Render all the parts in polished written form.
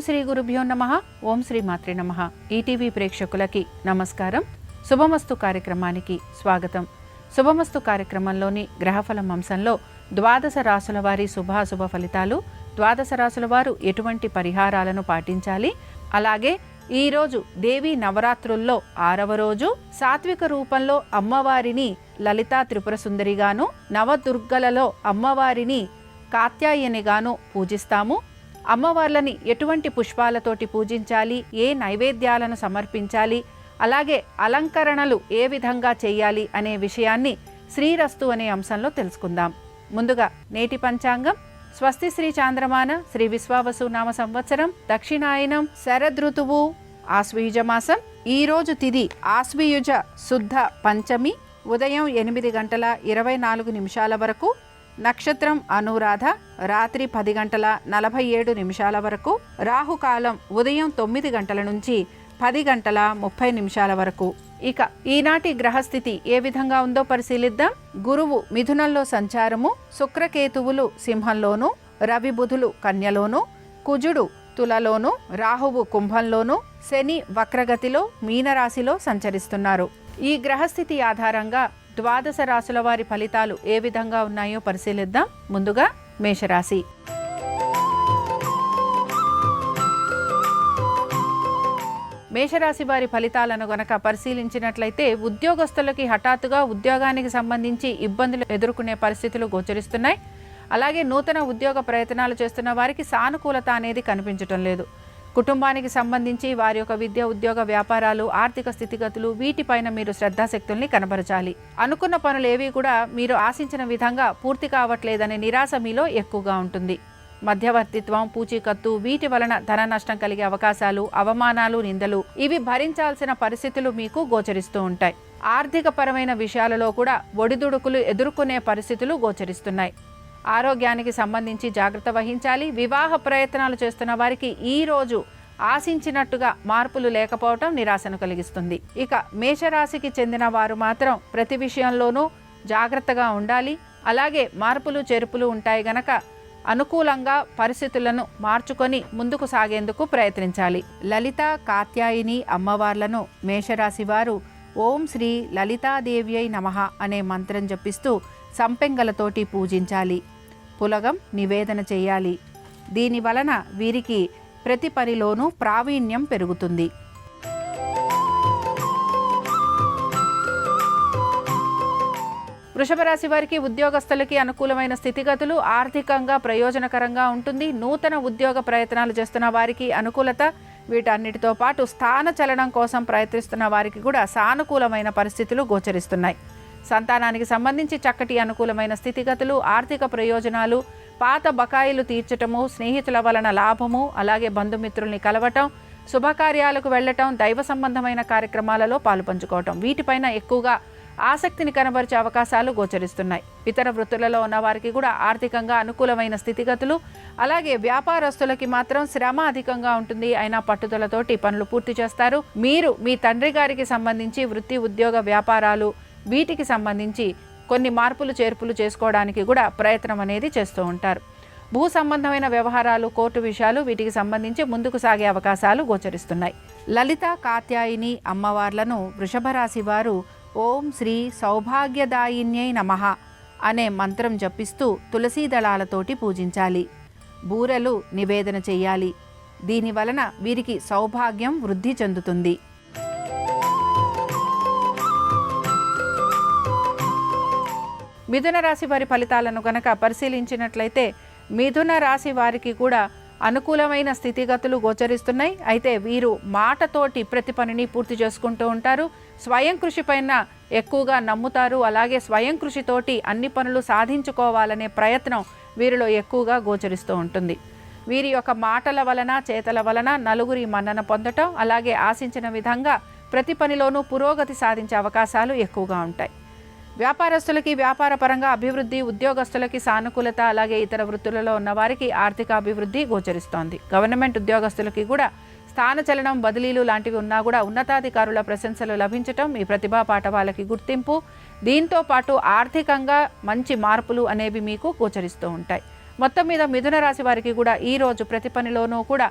శ్రీ గురుభ్యో నమః. ఓం శ్రీ మాత్రే నమః. ఈటీవీ ప్రేక్షకులకి నమస్కారం. శుభమస్తు కార్యక్రమానికి స్వాగతం. శుభమస్తు కార్యక్రమంలోని గ్రహఫలం అంశంలో ద్వాదశ రాశుల వారి శుభాశుభ ఫలితాలు, ద్వాదశ రాశుల వారు ఎటువంటి పరిహారాలను పాటించాలి, అలాగే ఈరోజు దేవీ నవరాత్రుల్లో 6వ రోజు సాత్విక రూపంలో అమ్మవారిని లలితా త్రిపుర సుందరిగాను, నవదుర్గలలో అమ్మవారిని కాత్యాయనిగాను పూజిస్తాము. అమ్మవార్లని ఎటువంటి పుష్పాలతోటి పూజించాలి, ఏ నైవేద్యాలను సమర్పించాలి, అలాగే అలంకరణలు ఏ విధంగా చేయాలి అనే విషయాన్ని శ్రీరస్తు అనే అంశంలో తెలుసుకుందాం. ముందుగా నేటి పంచాంగం. స్వస్తి శ్రీ చాంద్రమాన శ్రీ విశ్వావసు నామ సంవత్సరం, దక్షిణాయనం, శరదృతువు, ఆశ్వయుజ మాసం. ఈరోజు తిథి ఆశ్వయుజ శుద్ధ పంచమి, ఉదయం 8:24 వరకు. నక్షత్రం అనురాధ, రాత్రి 10:47 వరకు. రాహుకాలం ఉదయం 9 గంటల నుంచి 10:30 వరకు. ఇక ఈనాటి గ్రహస్థితి ఏ విధంగా ఉందో పరిశీలిద్దాం. గురువు మిథునంలో సంచారము, శుక్రకేతువులు సింహంలోను, రవి బుధులు కన్యలోను, కుజుడు తులలోను, రాహువు కుంభంలోను, శని వక్రగతిలో మీనరాశిలో సంచరిస్తున్నారు. ఈ గ్రహస్థితి ఆధారంగా ద్వాదశ రాశుల వారి ఫలితాలు ఏ విధంగా ఉన్నాయో పరిశీలిద్దాం. ముందుగా మేషరాశి. మేషరాశి వారి ఫలితాలను గనక పరిశీలించినట్లయితే ఉద్యోగస్తులకి హఠాత్తుగా ఉద్యోగానికి సంబంధించి ఇబ్బందులు ఎదుర్కొనే పరిస్థితులు గోచరిస్తున్నాయి. అలాగే నూతన ఉద్యోగ ప్రయత్నాలు చేస్తున్న వారికి సానుకూలత అనేది కనిపించటం లేదు. కుటుంబానికి సంబంధించి వారి యొక్క విద్య, ఉద్యోగ, వ్యాపారాలు, ఆర్థిక స్థితిగతులు వీటిపైన మీరు శ్రద్ధాశక్తుల్ని కనబరచాలి. అనుకున్న పనులు ఏవి కూడా మీరు ఆశించిన విధంగా పూర్తి కావట్లేదనే నిరాశ మీలో ఎక్కువగా ఉంటుంది. మధ్యవర్తిత్వం, పూచీకత్తు వీటి వలన ధన నష్టం కలిగే అవకాశాలు, అవమానాలు, నిందలు ఇవి భరించాల్సిన పరిస్థితులు మీకు గోచరిస్తూ ఉంటాయి. ఆర్థిక పరమైన విషయాలలో కూడా ఒడిదుడుకులు ఎదుర్కొనే పరిస్థితులు గోచరిస్తున్నాయి. ఆరోగ్యానికి సంబంధించి జాగ్రత్త వహించాలి. వివాహ ప్రయత్నాలు చేస్తున్న వారికి ఈ రోజు ఆశించినట్టుగా మార్పులు లేకపోవటం నిరాశను కలిగిస్తుంది. ఇక మేషరాశికి చెందిన వారు మాత్రం ప్రతి విషయంలోనూ జాగ్రత్తగా ఉండాలి. అలాగే మార్పులు చేర్పులు ఉంటాయి గనక అనుకూలంగా పరిస్థితులను మార్చుకొని ముందుకు సాగేందుకు ప్రయత్నించాలి. లలిత కాత్యాయిని అమ్మవార్లను మేషరాశి వారు ఓం శ్రీ లలితాదేవ్యై నమః అనే మంత్రం జపిస్తూ సంపెంగలతోటి పూజించాలి. పులగం నివేదన చేయాలి. దీని వలన వీరికి ప్రతి పనిలోనూ ప్రావీణ్యం పెరుగుతుంది. వృషభ రాశి వారికి ఉద్యోగస్తులకి అనుకూలమైన స్థితిగతులు, ఆర్థికంగా ప్రయోజనకరంగా ఉంటుంది. నూతన ఉద్యోగ ప్రయత్నాలు చేస్తున్న వారికి అనుకూలత, వీటన్నిటితో పాటు స్థాన చలనం కోసం ప్రయత్నిస్తున్న వారికి కూడా సానుకూలమైన పరిస్థితులు గోచరిస్తున్నాయి. సంతానానికి సంబంధించి చక్కటి అనుకూలమైన స్థితిగతులు, ఆర్థిక ప్రయోజనాలు, పాత బకాయిలు తీర్చటము, స్నేహితుల వలన లాభము, అలాగే బంధుమిత్రుల్ని కలవటం, శుభకార్యాలకు వెళ్ళటం, దైవ సంబంధమైన కార్యక్రమాలలో పాలుపంచుకోవటం వీటిపైన ఎక్కువగా ఆసక్తిని కనబరిచే అవకాశాలు గోచరిస్తున్నాయి. ఇతర వృత్తులలో ఉన్న వారికి కూడా ఆర్థికంగా అనుకూలమైన స్థితిగతులు, అలాగే వ్యాపారస్తులకి మాత్రం శ్రమ అధికంగా ఉంటుంది. అయినా పట్టుదలతోటి పనులు పూర్తి చేస్తారు. మీరు మీ తండ్రి గారికి సంబంధించి వృత్తి, ఉద్యోగ, వ్యాపారాలు వీటికి సంబంధించి కొన్ని మార్పులు చేర్పులు చేసుకోవడానికి కూడా ప్రయత్నం అనేది చేస్తూ ఉంటారు. భూ సంబంధమైన వ్యవహారాలు, కోర్టు విషయాలు వీటికి సంబంధించి ముందుకు సాగే అవకాశాలు గోచరిస్తున్నాయి. లలిత కాత్యాయిని అమ్మవార్లను వృషభ రాశి వారు ఓం శ్రీ సౌభాగ్యదాయిన్యై నమః అనే మంత్రం జపిస్తూ తులసీ దళాలతోటి పూజించాలి. బూరెలు నివేదన చేయాలి. దీని వలన వీరికి సౌభాగ్యం వృద్ధి చెందుతుంది. మిథున రాశి వారి ఫలితాలను గనక పరిశీలించినట్లయితే మిథున రాశి వారికి కూడా అనుకూలమైన స్థితిగతులు గోచరిస్తున్నాయి. అయితే వీరు మాటతోటి ప్రతి పనిని పూర్తి చేసుకుంటూ ఉంటారు. స్వయం కృషి పైన ఎక్కువగా నమ్ముతారు. అలాగే స్వయం కృషితోటి అన్ని పనులు సాధించుకోవాలనే ప్రయత్నం వీరిలో ఎక్కువగా గోచరిస్తూ ఉంటుంది. వీరి యొక్క మాటల వలన, చేతల వలన నలుగురి మన్నన పొందటం, అలాగే ఆశించిన విధంగా ప్రతి పనిలోనూ పురోగతి సాధించే అవకాశాలు ఎక్కువగా ఉంటాయి. వ్యాపారస్తులకి వ్యాపార పరంగా అభివృద్ధి, ఉద్యోగస్తులకి సానుకూలత, అలాగే ఇతర వృత్తులలో ఉన్న వారికి ఆర్థిక అభివృద్ధి గోచరిస్తోంది. గవర్నమెంట్ ఉద్యోగస్తులకి కూడా స్థానచలనం, బదిలీలు లాంటివి ఉన్నా కూడా ఉన్నతాధికారుల ప్రశంసలు లభించటం, మీ ప్రతిభా పాఠవాలకి గుర్తింపు, దీంతో పాటు ఆర్థికంగా మంచి మార్పులు అనేవి మీకు గోచరిస్తూ ఉంటాయి. మొత్తం మీద మిథున రాశి వారికి కూడా ఈ రోజు ప్రతి పనిలోనూ కూడా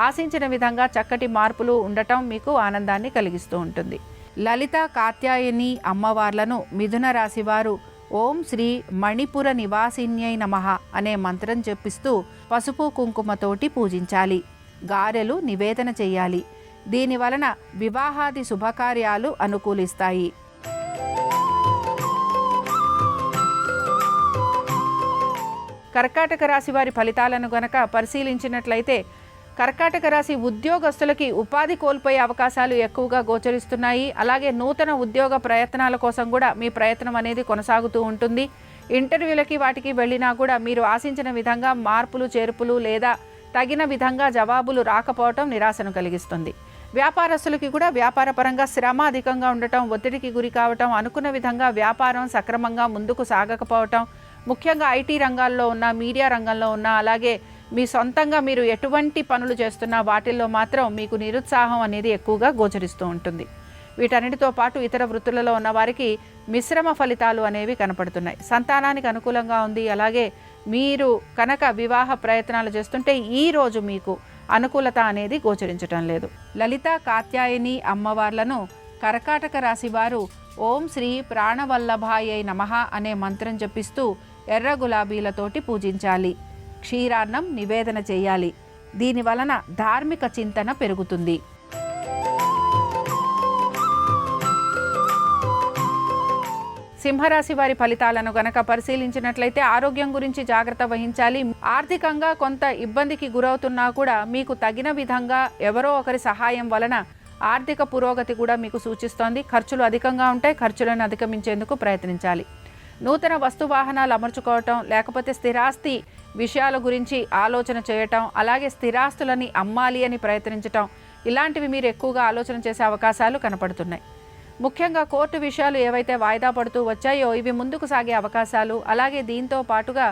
ఆశించిన విధంగా చక్కటి మార్పులు ఉండటం మీకు ఆనందాన్ని కలిగిస్తూ ఉంటుంది. లలిత కాత్యాయని అమ్మవార్లను మిథున రాశి వారు ఓం శ్రీ మణిపుర నివాసిన్యై నమః అనే మంత్రం జపిస్తూ పసుపు కుంకుమతోటి పూజించాలి. గారెలు నివేదన చేయాలి. దీని వలన వివాహాది శుభకార్యాలు అనుకూలిస్తాయి. కర్కాటక రాశి వారి ఫలితాలను గనక పరిశీలించినట్లయితే కర్కాటక రాశి ఉద్యోగస్తులకి ఉపాధి కోల్పోయే అవకాశాలు ఎక్కువగా గోచరిస్తున్నాయి. అలాగే నూతన ఉద్యోగ ప్రయత్నాల కోసం కూడా మీ ప్రయత్నం అనేది కొనసాగుతూ ఉంటుంది. ఇంటర్వ్యూలకి వాటికి వెళ్ళినా కూడా మీరు ఆశించిన విధంగా మార్పులు చేర్పులు లేదా తగిన విధంగా జవాబులు రాకపోవటం నిరాశను కలిగిస్తుంది. వ్యాపారస్తులకి కూడా వ్యాపారపరంగా శ్రమ అధికంగా ఉండటం, ఒత్తిడికి గురి కావటం, అనుకున్న విధంగా వ్యాపారం సక్రమంగా ముందుకు సాగకపోవటం, ముఖ్యంగా ఐటీ రంగాల్లో ఉన్న, మీడియా రంగంలో ఉన్న, అలాగే మీ సొంతంగా మీరు ఎటువంటి పనులు చేస్తున్నా వాటిల్లో మాత్రం మీకు నిరుత్సాహం అనేది ఎక్కువగా గోచరిస్తూ ఉంటుంది. వీటన్నిటితో పాటు ఇతర వృత్తులలో ఉన్న వారికి మిశ్రమ ఫలితాలు అనేవి కనపడుతున్నాయి. సంతానానికి అనుకూలంగా ఉంది. అలాగే మీరు కనుక వివాహ ప్రయత్నాలు చేస్తుంటే ఈరోజు మీకు అనుకూలత అనేది గోచరించటం లేదు. లలిత కాత్యాయని అమ్మవార్లను కర్కాటక రాశి వారు ఓం శ్రీ ప్రాణవల్లభాయై నమః అనే మంత్రం జపిస్తూ ఎర్ర గులాబీలతోటి పూజించాలి. క్షీరాన్నం నివేదన చేయాలి. దీని వలన ధార్మిక చింతన పెరుగుతుంది. సింహరాశి వారి ఫలితాలను గనక పరిశీలించినట్లయితే ఆరోగ్యం గురించి జాగ్రత్త వహించాలి. ఆర్థికంగా కొంత ఇబ్బందికి గురవుతున్నా కూడా మీకు తగిన విధంగా ఎవరో ఒకరి సహాయం వలన ఆర్థిక పురోగతి కూడా మీకు సూచిస్తోంది. ఖర్చులు అధికంగా ఉంటాయి. ఖర్చులను అధిగమించేందుకు ప్రయత్నించాలి. నూతన వస్తు వాహనాలు అమర్చుకోవటం, లేకపోతే స్థిరాస్తి విషయాల గురించి ఆలోచన చేయటం, అలాగే స్థిరాస్తులని అమ్మాలి అని ప్రయత్నించటం, ఇలాంటివి మీరు ఎక్కువగా ఆలోచన చేసే అవకాశాలు కనపడుతున్నాయి. ముఖ్యంగా కోర్టు విషయాలు ఏవైతే వాయిదా పడుతూ వచ్చాయో ఇవి ముందుకు సాగే అవకాశాలు, అలాగే దీంతో పాటుగా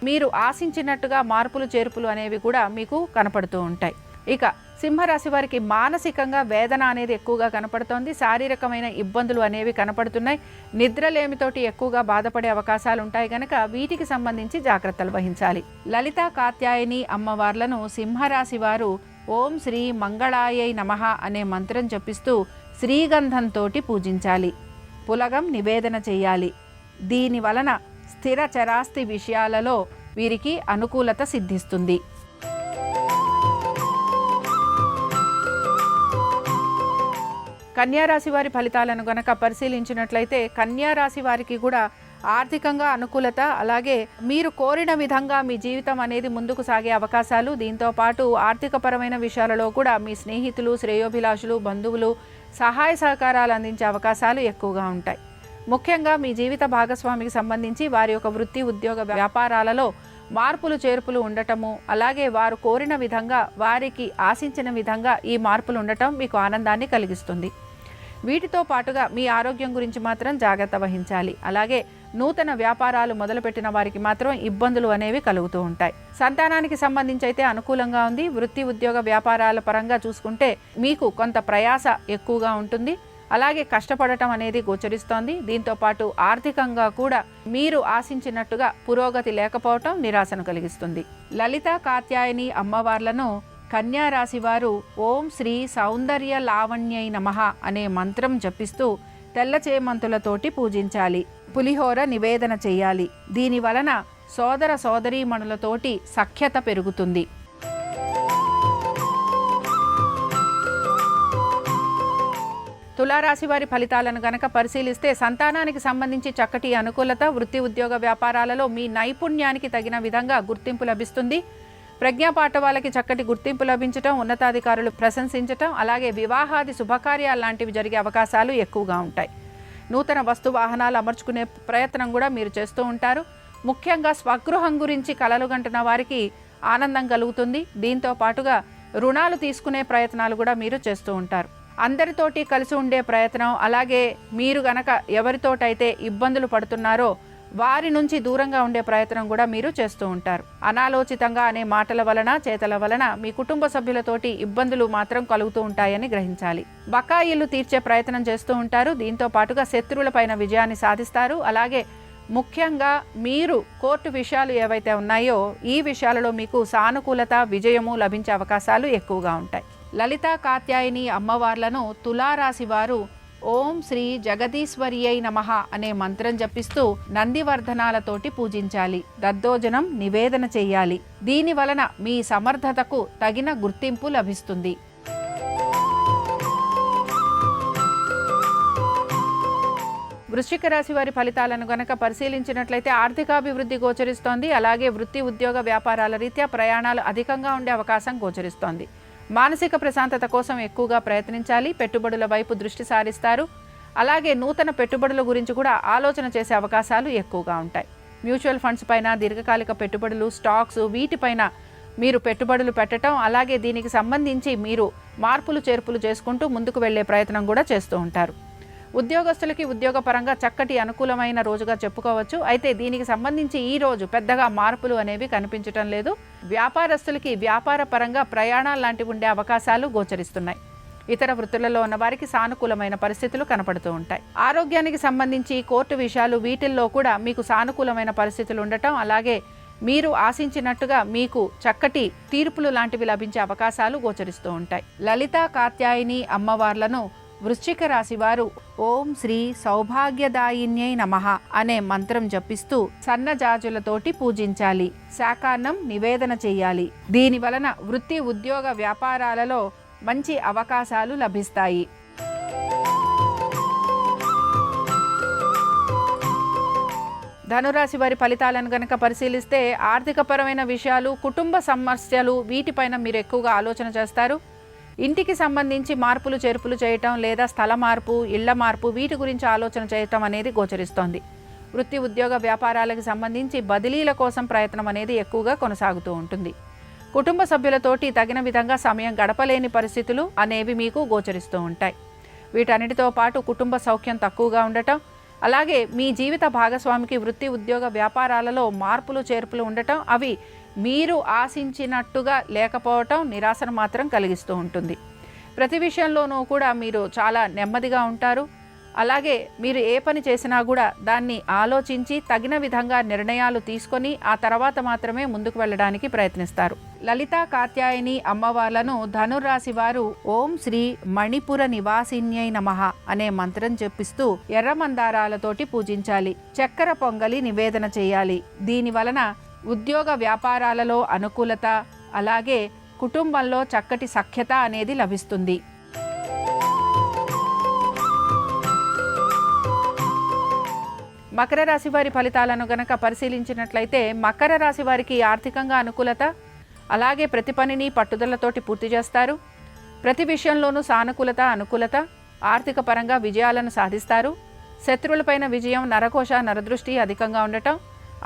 మీరు ఆశించినట్టుగా మార్పులు చేర్పులు అనేవి కూడా మీకు కనపడుతూ ఉంటాయి. ఇక సింహరాశి వారికి మానసికంగా వేదన అనేది ఎక్కువగా కనపడుతోంది. శారీరకమైన ఇబ్బందులు అనేవి కనపడుతున్నాయి. నిద్రలేమితోటి ఎక్కువగా బాధపడే అవకాశాలు ఉంటాయి కనుక వీటికి సంబంధించి జాగ్రత్తలు వహించాలి. లలిత కాత్యాయని అమ్మవార్లను సింహరాశి వారు ఓం శ్రీ మంగళాయై నమః అనే మంత్రం జపిస్తూ శ్రీగంధంతో పూజించాలి. పులగం నివేదన చేయాలి. దీని వలన స్థిర చరాస్తి విషయాలలో వీరికి అనుకూలత సిద్ధిస్తుంది. కన్యారాశి వారి ఫలితాలను గనక పరిశీలించినట్లయితే కన్యారాశి వారికి కూడా ఆర్థికంగా అనుకూలత, అలాగే మీరు కోరిన విధంగా మీ జీవితం అనేది ముందుకు సాగే అవకాశాలు, దీంతో పాటు ఆర్థికపరమైన విషయాలలో కూడా మీ స్నేహితులు, శ్రేయోభిలాషులు, బంధువులు సహాయ సహకారాలు అందించే అవకాశాలు ఎక్కువగా ఉంటాయి. ముఖ్యంగా మీ జీవిత భాగస్వామికి సంబంధించి వారి యొక్క వృత్తి, ఉద్యోగ, వ్యాపారాలలో మార్పులు చేర్పులు ఉండటము, అలాగే వారు కోరిన విధంగా వారికి ఆశించిన విధంగా ఈ మార్పులు ఉండటం మీకు ఆనందాన్ని కలిగిస్తుంది. వీటితో పాటుగా మీ ఆరోగ్యం గురించి మాత్రం జాగ్రత్త వహించాలి. అలాగే నూతన వ్యాపారాలు మొదలుపెట్టిన వారికి మాత్రం ఇబ్బందులు అనేవి కలుగుతూ ఉంటాయి. సంతానానికి సంబంధించి అయితే అనుకూలంగా ఉంది. వృత్తి, ఉద్యోగ, వ్యాపారాల పరంగా చూసుకుంటే మీకు కొంత ప్రయాస ఎక్కువగా ఉంటుంది. అలాగే కష్టపడటం అనేది గోచరిస్తోంది. దీంతో పాటు ఆర్థికంగా కూడా మీరు ఆశించినట్టుగా పురోగతి లేకపోవటం నిరాశను కలిగిస్తుంది. లలిత కాత్యాయని అమ్మవార్లను కన్యా రాశి వారు ఓం శ్రీ సౌందర్య లావణ్యై నమః అనే మంత్రం జపిస్తూ తెల్ల చేమంతులతోటి పూజించాలి. పులిహోర నివేదన చేయాలి. దీని వలన సోదర సోదరీమణులతోటి సఖ్యత పెరుగుతుంది. తులారాశి వారి ఫలితాలను గనక పరిశీలిస్తే సంతానానికి సంబంధించి చక్కటి అనుకూలత, వృత్తి, ఉద్యోగ, వ్యాపారాలలో మీ నైపుణ్యానికి తగిన విధంగా గుర్తింపు లభిస్తుంది. ప్రజ్ఞాపాఠ వాళ్ళకి చక్కటి గుర్తింపు లభించటం, ఉన్నతాధికారులు ప్రశంసించటం, అలాగే వివాహాది శుభకార్యాలు లాంటివి జరిగే అవకాశాలు ఎక్కువగా ఉంటాయి. నూతన వస్తు వాహనాలు అమర్చుకునే ప్రయత్నం కూడా మీరు చేస్తూ ఉంటారు. ముఖ్యంగా స్వగృహం గురించి కలలు గంటున్న వారికి ఆనందం కలుగుతుంది. దీంతో పాటుగా రుణాలు తీసుకునే ప్రయత్నాలు కూడా మీరు చేస్తూ ఉంటారు. అందరితోటి కలిసి ఉండే ప్రయత్నం, అలాగే మీరు గనక ఎవరితోటైతే ఇబ్బందులు పడుతున్నారో వారి నుంచి దూరంగా ఉండే ప్రయత్నం కూడా మీరు చేస్తూ ఉంటారు. అనాలోచితంగా అనే మాటల వలన, చేతల వలన మీ కుటుంబ సభ్యులతోటి ఇబ్బందులు మాత్రం కలుగుతూ ఉంటాయని గ్రహించాలి. బకాయిలు తీర్చే ప్రయత్నం చేస్తూ ఉంటారు. దీంతో పాటుగా శత్రువులపైన విజయాన్ని సాధిస్తారు. అలాగే ముఖ్యంగా మీరు కోర్టు విషయాలు ఏవైతే ఉన్నాయో ఈ విషయాలలో మీకు సానుకూలత, విజయము లభించే అవకాశాలు ఎక్కువగా ఉంటాయి. లలితా కాత్యాయని అమ్మవార్లను తులారాశి వారు ఓం శ్రీ జగదీశ్వర్యై నమః అనే మంత్రం జపిస్తూ నందివర్ధనాలతోటి పూజించాలి. దద్దోజనం నివేదన చెయ్యాలి. దీని వలన మీ సమర్థతకు తగిన గుర్తింపు లభిస్తుంది. వృశ్చిక రాశి వారి ఫలితాలను గనక పరిశీలించినట్లయితే ఆర్థికాభివృద్ధి గోచరిస్తోంది. అలాగే వృత్తి, ఉద్యోగ, వ్యాపారాల రీత్యా ప్రయాణాలు అధికంగా ఉండే అవకాశం గోచరిస్తోంది. మానసిక ప్రశాంతత కోసం ఎక్కువగా ప్రయత్నించాలి. పెట్టుబడుల వైపు దృష్టి సారిస్తారు. అలాగే నూతన పెట్టుబడుల గురించి కూడా ఆలోచన చేసే అవకాశాలు ఎక్కువగా ఉంటాయి. మ్యూచువల్ ఫండ్స్ పైన, దీర్ఘకాలిక పెట్టుబడులు, స్టాక్స్ వీటిపైన మీరు పెట్టుబడులు పెట్టడం, అలాగే దీనికి సంబంధించి మీరు మార్పులు చేర్పులు చేసుకుంటూ ముందుకు వెళ్లే ప్రయత్నం కూడా చేస్తూ ఉంటారు. ఉద్యోగస్తులకి ఉద్యోగపరంగా చక్కటి అనుకూలమైన రోజుగా చెప్పుకోవచ్చు. అయితే దీనికి సంబంధించి ఈ రోజు పెద్దగా మార్పులు అనేవి కనిపించటం లేదు. వ్యాపారస్తులకి వ్యాపార పరంగా ప్రయాణాలు లాంటివి ఉండే అవకాశాలు గోచరిస్తున్నాయి. ఇతర వృత్తులలో ఉన్న వారికి సానుకూలమైన పరిస్థితులు కనపడుతూ ఉంటాయి. ఆరోగ్యానికి సంబంధించి కోర్టు విషయాలు వీటిల్లో కూడా మీకు సానుకూలమైన పరిస్థితులు ఉండటం, అలాగే మీరు ఆశించినట్టుగా మీకు చక్కటి తీర్పులు లాంటివి లభించే అవకాశాలు గోచరిస్తూ ఉంటాయి. లలితా కాత్యాయని అమ్మవార్లను వృశ్చిక రాశి వారు ఓం శ్రీ సౌభాగ్యదాయిన్యై నమః అనే మంత్రం జపిస్తూ సన్నజాజులతోటి పూజించాలి. శాకాన్నం నివేదన చేయాలి. దీని వలన వృత్తి, ఉద్యోగ, వ్యాపారాలలో మంచి అవకాశాలు లభిస్తాయి. ధనురాశి వారి ఫలితాలను గనక పరిశీలిస్తే ఆర్థికపరమైన విషయాలు, కుటుంబ సమస్యలు వీటిపైన మీరు ఎక్కువగా ఆలోచన చేస్తారు. ఇంటికి సంబంధించి మార్పులు చేర్పులు చేయటం, లేదా స్థల మార్పు, ఇళ్ల మార్పు వీటి గురించి ఆలోచన చేయటం అనేది గోచరిస్తోంది. వృత్తి, ఉద్యోగ, వ్యాపారాలకు సంబంధించి బదిలీల కోసం ప్రయత్నం అనేది ఎక్కువగా కొనసాగుతూ ఉంటుంది. కుటుంబ సభ్యులతోటి తగిన విధంగా సమయం గడపలేని పరిస్థితులు అనేవి మీకు గోచరిస్తూ ఉంటాయి. వీటన్నిటితో పాటు కుటుంబ సౌఖ్యం తక్కువగా ఉండటం, అలాగే మీ జీవిత భాగస్వామికి వృత్తి, ఉద్యోగ, వ్యాపారాలలో మార్పులు చేర్పులు ఉండటం, అవి మీరు ఆశించినట్టుగా లేకపోవటం నిరాశను మాత్రం కలిగిస్తూ ఉంటుంది. ప్రతి విషయంలోనూ కూడా మీరు చాలా నెమ్మదిగా ఉంటారు. అలాగే మీరు ఏ పని చేసినా కూడా దాన్ని ఆలోచించి తగిన విధంగా నిర్ణయాలు తీసుకొని ఆ తర్వాత మాత్రమే ముందుకు వెళ్ళడానికి ప్రయత్నిస్తారు. లలితా కాత్యాయని అమ్మవార్లను ధనుర్రాశి వారు ఓం శ్రీ మణిపుర నివాసిన్యై నమః అనే మంత్రం జపిస్తూ ఎర్ర మందారాలతోటి పూజించాలి. చక్కెర పొంగలి నివేదన చేయాలి. దీని వలన ఉద్యోగ, వ్యాపారాలలో అనుకూలత, అలాగే కుటుంబంలో చక్కటి సఖ్యత అనేది లభిస్తుంది. మకర రాశి వారి ఫలితాలను గనక పరిశీలించినట్లయితే మకర రాశి వారికి ఆర్థికంగా అనుకూలత, అలాగే ప్రతి పనిని పట్టుదలతోటి పూర్తి చేస్తారు. ప్రతి విషయంలోనూ సానుకూలత, అనుకూలత, ఆర్థిక పరంగా విజయాలను సాధిస్తారు. శత్రువులపైన విజయం, నరకోశ, నరదృష్టి అధికంగా ఉండటం,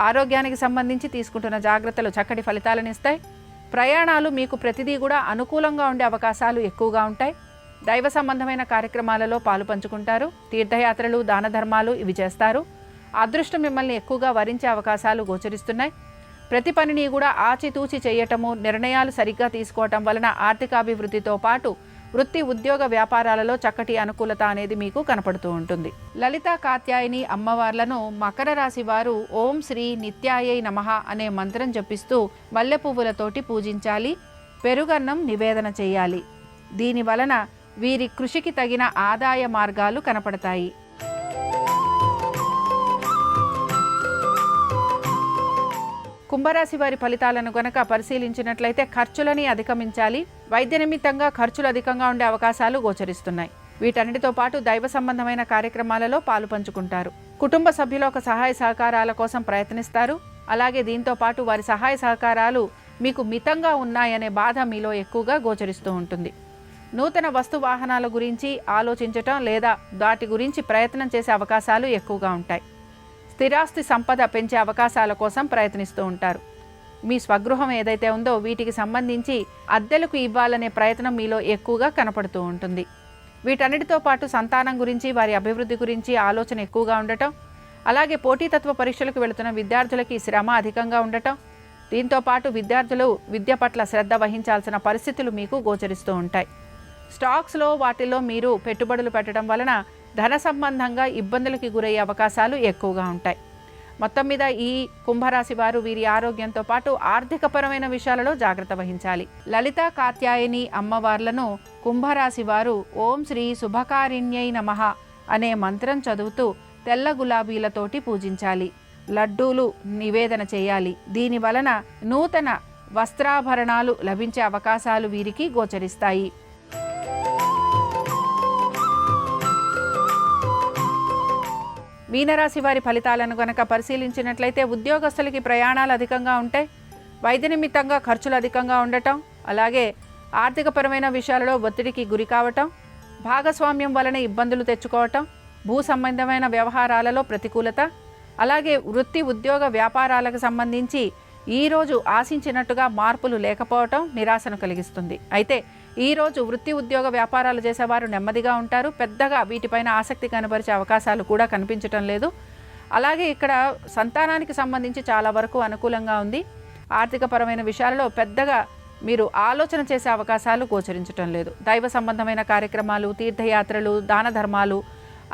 ఆరోగ్యానికి సంబంధించి తీసుకుంటున్న జాగ్రత్తలు చక్కటి ఫలితాలను ఇస్తాయి. ప్రయాణాలు మీకు ప్రతిదీ కూడా అనుకూలంగా ఉండే అవకాశాలు ఎక్కువగా ఉంటాయి. దైవ సంబంధమైన కార్యక్రమాలలో పాలు పంచుకుంటారు. తీర్థయాత్రలు, దాన ధర్మాలు ఇవి చేస్తారు. అదృష్టం మిమ్మల్ని ఎక్కువగా వరించే అవకాశాలు గోచరిస్తున్నాయి. ప్రతి పనిని కూడా ఆచితూచి చేయటము, నిర్ణయాలు సరిగ్గా తీసుకోవటం వలన ఆర్థికాభివృద్ధితో పాటు వృత్తి, ఉద్యోగ, వ్యాపారాలలో చక్కటి అనుకూలత అనేది మీకు కనపడుతూ ఉంటుంది. లలితా కాత్యాయని అమ్మవార్లను మకర రాశి వారు ఓం శ్రీ నిత్యాయై నమః అనే మంత్రం జపిస్తూ మల్లె పువ్వులతోటి పూజించాలి. పెరుగన్నం నివేదన చేయాలి. దీని వలన వీరి కృషికి తగిన ఆదాయ మార్గాలు కనపడతాయి. కుంభరాశి వారి ఫలితాలను గనక పరిశీలించినట్లయితే ఖర్చులని అధిగమించాలి. వైద్య నిమిత్తంగా ఖర్చులు అధికంగా ఉండే అవకాశాలు గోచరిస్తున్నాయి. వీటన్నిటితో పాటు దైవ సంబంధమైన కార్యక్రమాలలో పాలు పంచుకుంటారు. కుటుంబ సభ్యుల ఒక సహాయ సహకారాల కోసం ప్రయత్నిస్తారు. అలాగే దీంతో పాటు వారి సహాయ సహకారాలు మీకు మితంగా ఉన్నాయనే బాధ మీలో ఎక్కువగా గోచరిస్తూ ఉంటుంది. నూతన వస్తు వాహనాల గురించి ఆలోచించటం లేదా వాటి గురించి ప్రయత్నం చేసే అవకాశాలు ఎక్కువగా ఉంటాయి. స్థిరాస్తి సంపద పెంచే అవకాశాల కోసం ప్రయత్నిస్తూ ఉంటారు. మీ స్వగృహం ఏదైతే ఉందో వీటికి సంబంధించి అద్దెలకు ఇవ్వాలనే ప్రయత్నం మీలో ఎక్కువగా కనపడుతూ ఉంటుంది. వీటన్నిటితో పాటు సంతానం గురించి, వారి అభివృద్ధి గురించి ఆలోచన ఎక్కువగా ఉండటం, అలాగే పోటీతత్వ పరీక్షలకు వెళుతున్న విద్యార్థులకి శ్రమ అధికంగా ఉండటం, దీంతో పాటు విద్యార్థులు విద్య పట్ల శ్రద్ధ వహించాల్సిన పరిస్థితులు మీకు గోచరిస్తూ ఉంటాయి. స్టాక్స్లో వాటిల్లో మీరు పెట్టుబడులు పెట్టడం వలన ధన సంబంధంగా ఇబ్బందులకి గురయ్యే అవకాశాలు ఎక్కువగా ఉంటాయి. మొత్తం మీద ఈ కుంభరాశి వారు వీరి ఆరోగ్యంతో పాటు ఆర్థికపరమైన విషయాలలో జాగ్రత్త వహించాలి. లలిత కాత్యాయని అమ్మవార్లను కుంభరాశి వారు ఓం శ్రీ శుభకారిణ్యై నమః అనే మంత్రం చదువుతూ తెల్ల గులాబీలతోటి పూజించాలి. లడ్డూలు నివేదన చేయాలి. దీని వలన నూతన వస్త్రాభరణాలు లభించే అవకాశాలు వీరికి గోచరిస్తాయి. మీనరాశి వారి ఫలితాలను గనక పరిశీలించినట్లయితే ఉద్యోగస్తులకి ప్రయాణాలు అధికంగా ఉంటాయి. వైద్య నిమిత్తంగా ఖర్చులు అధికంగా ఉండటం, అలాగే ఆర్థికపరమైన విషయాలలో ఒత్తిడికి గురి కావటం, భాగస్వామ్యం వలన ఇబ్బందులు తెచ్చుకోవటం, భూ సంబంధమైన వ్యవహారాలలో ప్రతికూలత, అలాగే వృత్తి ఉద్యోగ వ్యాపారాలకు సంబంధించి ఈరోజు ఆశించినట్టుగా మార్పులు లేకపోవటం నిరాశను కలిగిస్తుంది. అయితే ఈరోజు వృత్తి ఉద్యోగ వ్యాపారాలు చేసేవారు నెమ్మదిగా ఉంటారు. పెద్దగా వీటిపైన ఆసక్తి కనబరిచే అవకాశాలు కూడా కనిపించటం లేదు. అలాగే ఇక్కడ సంతానానికి సంబంధించి చాలా వరకు అనుకూలంగా ఉంది. ఆర్థికపరమైన విషయాలలో పెద్దగా మీరు ఆలోచన చేసే అవకాశాలు గోచరించటం లేదు. దైవ సంబంధమైన కార్యక్రమాలు, తీర్థయాత్రలు, దాన ధర్మాలు,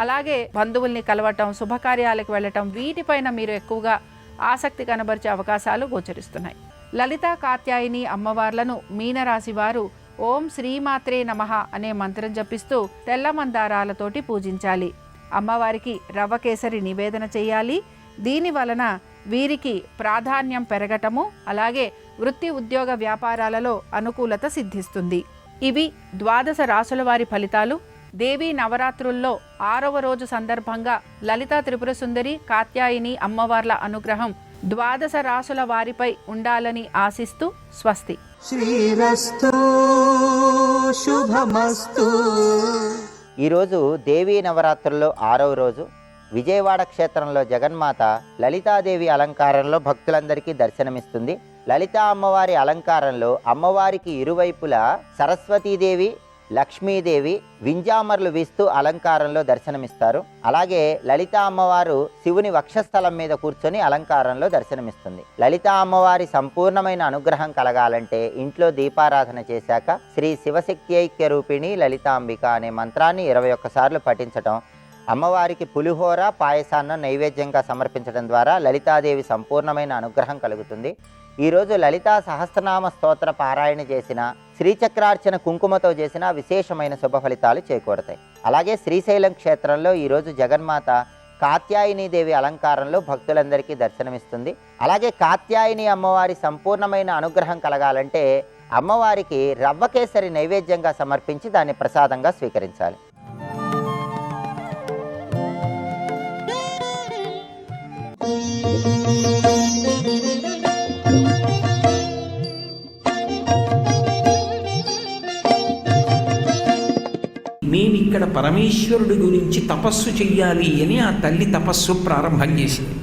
అలాగే బంధువుల్ని కలవటం, శుభకార్యాలకు వెళ్ళటం, వీటిపైన మీరు ఎక్కువగా ఆసక్తి కనబరిచే అవకాశాలు గోచరిస్తున్నాయి. లలిత కాత్యాయని అమ్మవార్లను మీనరాశి వారు ఓం శ్రీమాత్రే నమః అనే మంత్రం జపిస్తూ తెల్ల మందారాలతోటి పూజించాలి. అమ్మవారికి రవ్వ కేసరి నివేదన చేయాలి. దీని వలన వీరికి ప్రాధాన్యం పెరగటము, అలాగే వృత్తి ఉద్యోగ వ్యాపారాలలో అనుకూలత సిద్ధిస్తుంది. ఇవి 12 రాసుల వారి ఫలితాలు. దేవీ నవరాత్రుల్లో 6వ రోజు సందర్భంగా లలితా త్రిపుర సుందరి కాత్యాయని అమ్మవార్ల అనుగ్రహం 12 రాసుల వారిపై ఉండాలని ఆశిస్తూ స్వస్తి. శ్రీరస్తు శుభమస్తు. ఈరోజు దేవీ నవరాత్రుల్లో 6వ రోజు విజయవాడ క్షేత్రంలో జగన్మాత లలితాదేవి అలంకారంలో భక్తులందరికీ దర్శనమిస్తుంది. లలితా అమ్మవారి అలంకారంలో అమ్మవారికి ఇరువైపులా సరస్వతీదేవి, లక్ష్మీదేవి వింజామర్లు వీస్తూ అలంకారంలో దర్శనమిస్తారు. అలాగే లలితా అమ్మవారు శివుని వక్షస్థలం మీద కూర్చొని అలంకారంలో దర్శనమిస్తుంది. లలితా అమ్మవారి సంపూర్ణమైన అనుగ్రహం కలగాలంటే ఇంట్లో దీపారాధన చేశాక శ్రీ శివశక్తి ఐక్య రూపిణి లలితాంబిక అనే మంత్రాన్ని 21 సార్లు పఠించటం, అమ్మవారికి పులిహోర పాయసాన్న నైవేద్యంగా సమర్పించడం ద్వారా లలితాదేవి సంపూర్ణమైన అనుగ్రహం కలుగుతుంది. ఈరోజు లలితా సహస్రనామ స్తోత్ర పారాయణ చేసిన, శ్రీచక్రార్చన కుంకుమతో చేసిన విశేషమైన శుభ ఫలితాలు చేకూరతాయి. అలాగే శ్రీశైలం క్షేత్రంలో ఈరోజు జగన్మాత కాత్యాయని దేవి అలంకారంలో భక్తులందరికీ దర్శనమిస్తుంది. అలాగే కాత్యాయని అమ్మవారి సంపూర్ణమైన అనుగ్రహం కలగాలంటే అమ్మవారికి రవ్వ కేసరి నైవేద్యంగా సమర్పించి దాన్ని ప్రసాదంగా స్వీకరించాలి. మేమిక్కడ పరమేశ్వరుడి గురించి తపస్సు చెయ్యాలి అని ఆ తల్లి తపస్సు ప్రారంభం చేసింది.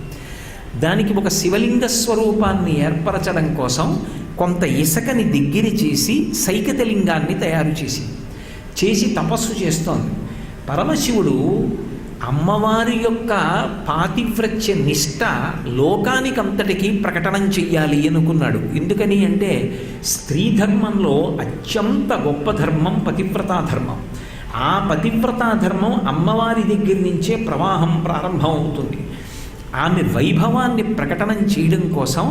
దానికి ఒక శివలింగ స్వరూపాన్ని ఏర్పరచడం కోసం కొంత ఇసుకని దగ్గర చేసి సైకతలింగాన్ని తయారు చేసి తపస్సు చేస్తోంది. పరమశివుడు అమ్మవారి యొక్క పాతివ్రత్య నిష్ఠ లోకానికంతటికీ ప్రకటనం చెయ్యాలి అనుకున్నాడు. ఎందుకని అంటే స్త్రీ ధర్మంలో అత్యంత గొప్ప ధర్మం పతివ్రతా ధర్మం. ఆ పతివ్రతా ధర్మం అమ్మవారి దగ్గర నుంచే ప్రవాహం ప్రారంభం అవుతుంది. ఆమె వైభవాన్ని ప్రకటనం చేయడం కోసం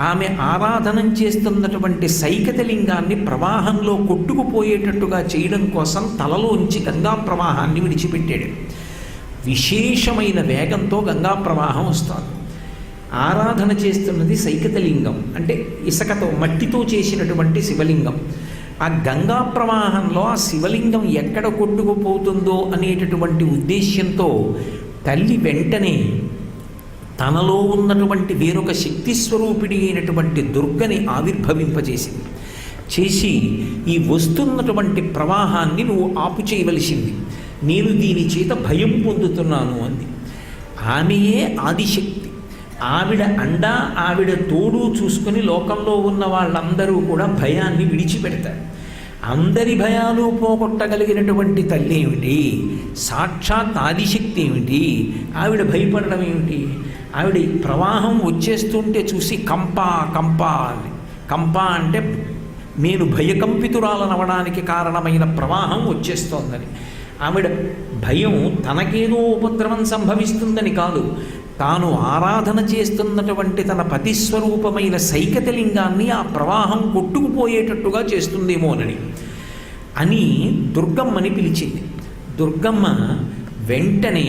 ఆమె ఆరాధనం చేస్తున్నటువంటి సైకతలింగాన్ని ప్రవాహంలో కొట్టుకుపోయేటట్టుగా చేయడం కోసం తలలోంచి గంగా ప్రవాహాన్ని విడిచిపెట్టాడు. విశేషమైన వేగంతో గంగా ప్రవాహం వస్తుంది. ఆరాధన చేస్తున్నది సైకతలింగం, అంటే ఇసుకతో మట్టితో చేసినటువంటి శివలింగం. ఆ గంగా ప్రవాహంలో ఆ శివలింగం ఎక్కడ కొట్టుకుపోతుందో అనేటటువంటి ఉద్దేశ్యంతో తల్లి వెంటనే తనలో ఉన్నటువంటి వేరొక శక్తి స్వరూపిణి అయినటువంటి దుర్గని ఆవిర్భవింపజేసింది. చేసి ఈ వస్తున్నటువంటి ప్రవాహాన్ని నువ్వు ఆపు చేయవలసింది, నేను దీని చేత భయం పొందుతున్నాను అంది. ఆమెయే ఆదిశక్తి. ఆవిడ అండ ఆవిడ తోడు చూసుకుని లోకంలో ఉన్న వాళ్ళందరూ కూడా భయాన్ని విడిచిపెడతారు. అందరి భయాలు పోగొట్టగలిగినటువంటి తల్లి ఏమిటి, సాక్షాత్ ఆదిశక్తి ఏమిటి, ఆవిడ భయపడడం ఏమిటి? ఆవిడ ప్రవాహం వచ్చేస్తుంటే చూసి కంపా కంపా అని, కంపా అంటే నేను భయకంపితురాలనవడానికి కారణమైన ప్రవాహం వచ్చేస్తోందని. ఆవిడ భయం తనకేదో ఉపద్రవం సంభవిస్తుందని కాదు, తాను ఆరాధన చేస్తున్నటువంటి తన పతిస్వరూపమైన సైకతలింగాన్ని ఆ ప్రవాహం కొట్టుకుపోయేటట్టుగా చేస్తుందేమోనని అని దుర్గమ్మని పిలిచింది. దుర్గమ్మ వెంటనే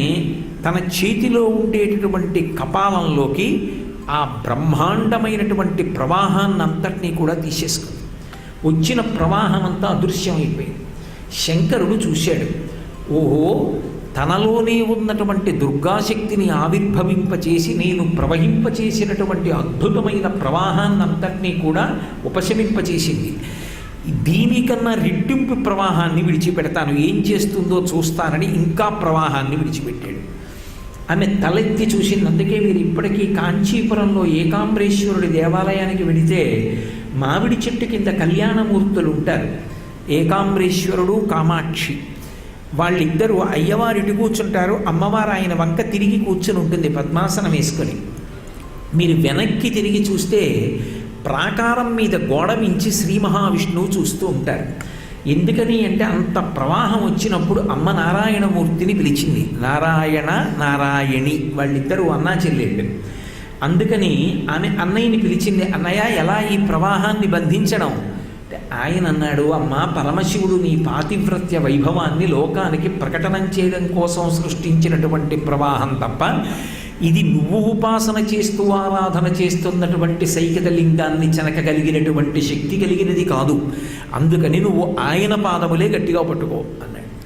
తన చేతిలో ఉండేటటువంటి కపాలంలోకి ఆ బ్రహ్మాండమైనటువంటి ప్రవాహాన్నంతటినీ కూడా తీసేసుకుంది. వచ్చిన ప్రవాహం అంతా అదృశ్యమైపోయింది. శంకరుడు చూశాడు, ఓహో, తనలోనే ఉన్నటువంటి దుర్గాశక్తిని ఆవిర్భవింపచేసి నేను ప్రవహింపచేసినటువంటి అద్భుతమైన ప్రవాహాన్నంతటినీ కూడా ఉపశమింపచేసింది. దీనికన్నా రెట్టింపు ప్రవాహాన్ని విడిచిపెడతాను, ఏం చేస్తుందో చూస్తానని ఇంకా ప్రవాహాన్ని విడిచిపెట్టాడు. ఆమె తలెత్తి చూసింది. అందుకే మీరు ఇప్పటికీ కాంచీపురంలో ఏకాంబరేశ్వరుడి దేవాలయానికి వెడితే మామిడి చెట్టు కింద కళ్యాణమూర్తులు ఉంటారు, ఏకాంబరేశ్వరుడు కామాక్షి. వాళ్ళిద్దరూ అయ్యవారిటి కూర్చుంటారు, అమ్మవారు ఆయన వంక తిరిగి కూర్చుని ఉంటుంది పద్మాసనం వేసుకొని. మీరు వెనక్కి తిరిగి చూస్తే ప్రాకారం మీద గోడ మించి శ్రీ మహావిష్ణువు చూస్తూ ఉంటారు. ఎందుకని అంటే అంత ప్రవాహం వచ్చినప్పుడు అమ్మ నారాయణమూర్తిని పిలిచింది. నారాయణ నారాయణి వాళ్ళిద్దరూ అన్నా చెల్లెళ్ళు. అందుకని ఆమె అన్నయ్యని పిలిచింది, అన్నయ్య ఎలా ఈ ప్రవాహాన్ని బంధించడం? ఆయన అన్నాడు, అమ్మ పరమశివుడు నీ పాతివ్రత్య వైభవాన్ని లోకానికి ప్రకటనం చేయడం కోసం సృష్టించినటువంటి ప్రవాహం తప్ప ఇది నువ్వు ఉపాసన చేస్తూ ఆరాధన చేస్తున్నటువంటి సైకతలింగాన్ని చెనకగలిగినటువంటి శక్తి కలిగినది కాదు. అందుకని నువ్వు ఆయన పాదములే గట్టిగా పట్టుకో అన్నాడు.